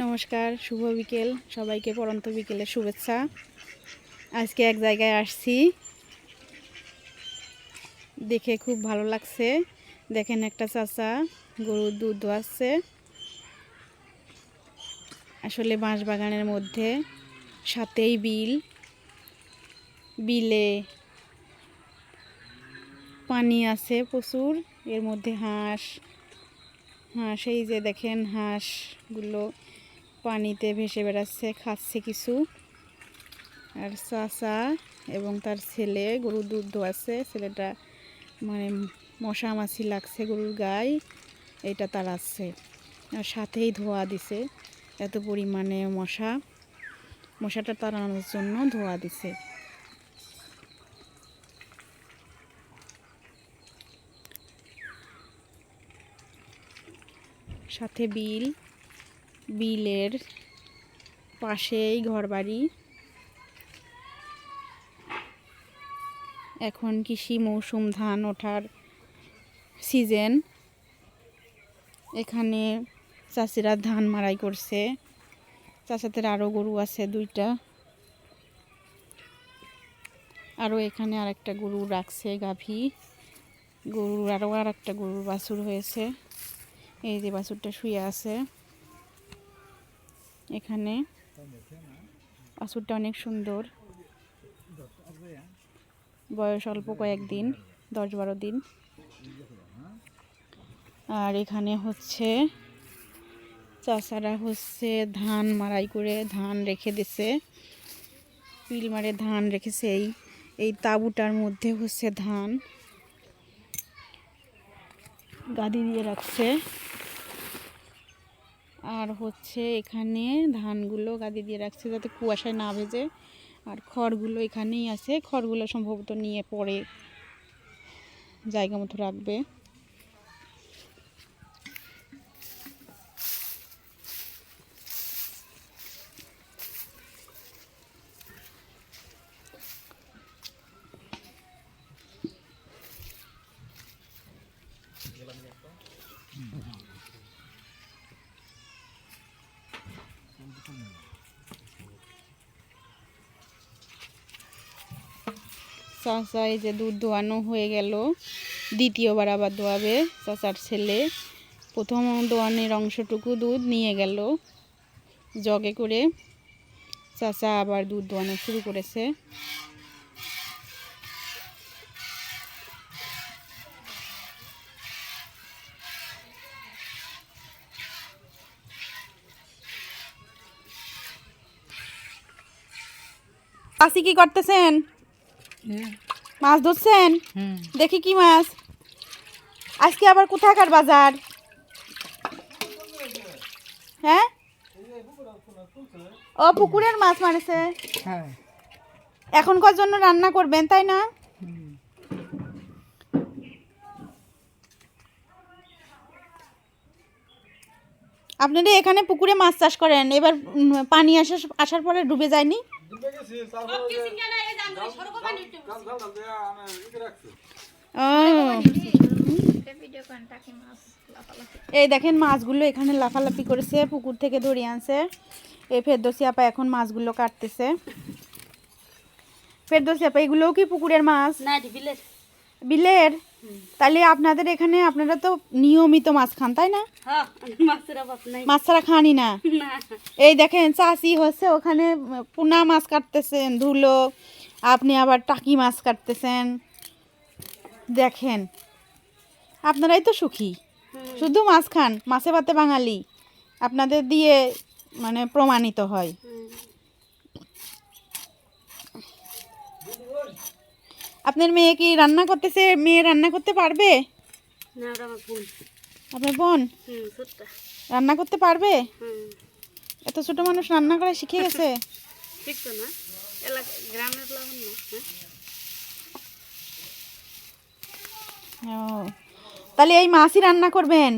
নমস্কার, শুভ বিকেল সবাইকে। পরন্ত বিকেলের শুভেচ্ছা। আজকে এক জায়গায় আসছি, দেখে খুব ভালো লাগছে। দেখেন, একটা চাচা গরুর দুধ দোয়াচ্ছে। আসলে বাঁশবাগানের মধ্যে, সাথেই বিলে পানি আছে প্রচুর। এর মধ্যে হাঁস, এই যে দেখেন, হাঁসগুলো পানিতে ভেসে বেড়াচ্ছে, খাচ্ছে কিছু। আর চাচা এবং তার ছেলে গরুর দুধ দোয়াচ্ছে। ছেলেটা মানে মশা মাছি লাগছে গরুর গায়ে, এটা তাড়াচ্ছে। আর সাথেই ধোয়া দিছে, এত পরিমাণে মশাটা তাড়ানোর জন্য ধোয়া দিছে। সাথে বিলের পাশেই ঘরবাড়ি। এখন কৃষি মৌসুম, ধান ওঠার সিজন। এখানে চাষিরা ধান মাড়াই করছে। চাষাদের আরও গরু আছে দুইটা, আরও এখানে আরেকটা গরু রাখছে, গাভী গরুর। আরও একটা গরুর বাছুর হয়েছে। এই যে বাছুরটা শুয়ে আছে এখানে। বাছুরটা অনেক সুন্দর, বয়স অল্প কয়েকদিন, 10-12 দিন। আর এখানে হচ্ছে চাষারা ধান মাড়াই করে ধান রেখে দিছে, পিল মারে ধান রেখেছে। এই তাঁবুটার মধ্যে ধান গাদি দিয়ে রাখছে। আর এখানে ধানগুলো গাদি দিয়ে রাখছে যাতে কুয়াশায় না ভেজে। আর খড়গুলো এখানেই আছে, খড়গুলো সম্ভবত নিয়ে পরে জায়গা মতো রাখবে। চাচা এই যে দুধ দোয়ানো হয়ে গেল, দ্বিতীয়বার আবার দোয়াবে চাচার ছেলে। প্রথম দোয়ানোর অংশটুকু দুধ নিয়ে গেল জগে করে। চাচা আবার দুধ দোয়ানো শুরু করেছে। চাচি কি করতেছেন? মাছ ধরছেন? দেখি কি মাছ। আজকে আবার কোথাকার বাজার? হ্যাঁ, ও পুকুরের মাছ মানেছে। এখনকার জন্য রান্না করবেন, তাই না? আপনারা এখানে পুকুরে মাছ চাষ করেন, এবার পানি আসার পরে ডুবে যায়নি? এই দেখেন, মাছগুলো এখানে লাফালাফি করেছে, পুকুর থেকে ধরে আনছে। এই ফেরদৌসী আপা এখন মাছগুলো কাটতেছে। ফেরদৌসী আপা, এগুলোও কি পুকুরের মাছ? না, বিলের। তাহলে আপনাদের এখানে আপনারা তো নিয়মিত মাছ খান, তাই না? মাছ ছাড়া খানি না? এই দেখেন, চাষি ওখানে পোনা মাছ কাটতেছেন ধুলো, আপনি আবার টাকি মাছ কাটতেছেন। দেখেন, আপনারাই তো সুখী, শুধু মাছ খান, মাছে ভাতে বাঙালি আপনাদের দিয়ে মানে প্রমাণিত হয়। আপনার মেয়ে কি রান্না করতেছে? মেয়ে রান্না করতে পারবে? আপনার বোন রান্না করতে পারবে? এত ছোট মানুষ রান্না করে শিখে গেছে। তাহলে এই মাছই রান্না করবেন?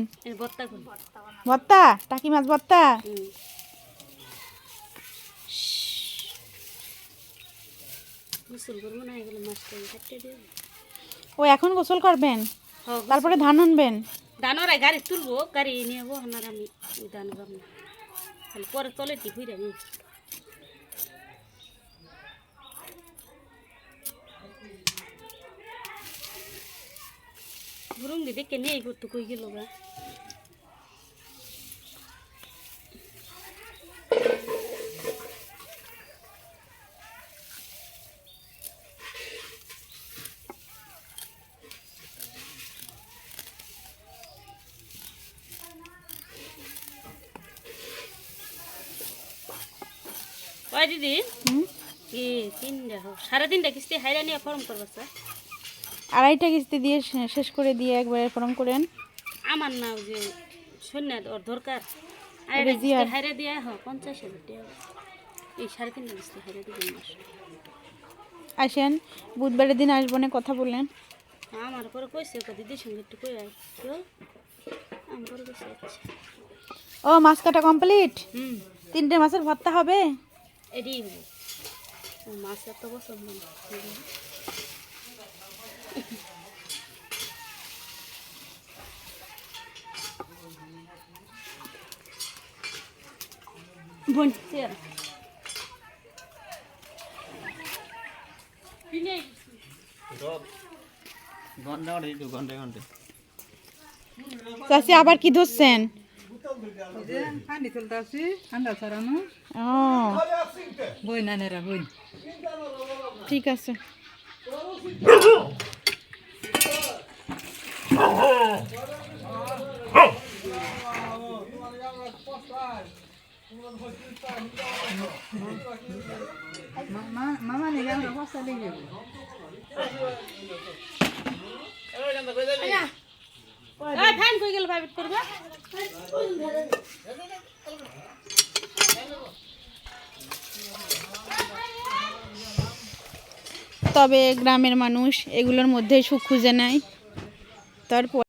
ভর্তা, টাকি মাছ ভর্তা। ও এখন গোসল করবেন, তারপরে ধান আনবেন? গাড়ি তুলবো, গাড়ি নিয়ে আমি ধান। পরে তলে কি হইরা নি গুরুং দি দেখে নিয়ে করতে কই গেল গা ওই দিদি কি 3.5 কিস্তি হাইরা নিয়ে ফর্ম করবা স্যার 2.5টা কিস্তি দিয়ে শেষ করে দিয়ে একবারে ফর্ম করেন আমার না যে শূন্য ওর দরকার এটা জিয়ার। হাইরা দিয়া 50,000 টাকা এই 3.5 কিস্তি হাইরা দিবেন মাস আসেন বুধবারের দিন আসবো না কথা বললেন আমার পরে কইছে দিদির সঙ্গে একটু কই আয় কেউ আমার পরে কইছে আচ্ছা ও মাছ কাটা কমপ্লিট হুম 3টে মাছের ভর্তা হবে এডি মাছ এত বছর না বোন চেয়ার চাষি আবার কি ধরছেন পানি তুলতেছি ঠান্ডা ছাড়ানো ও বই নানেরা বই ঠিক আছে মামা নিলে আমরা বস্তা দিয়ে যাবো ফ্যান কই গেল ভাবিত করবা তবে গ্রামের মানুষ এগুলোর মধ্যে সুখ খুঁজে নেয় তারপর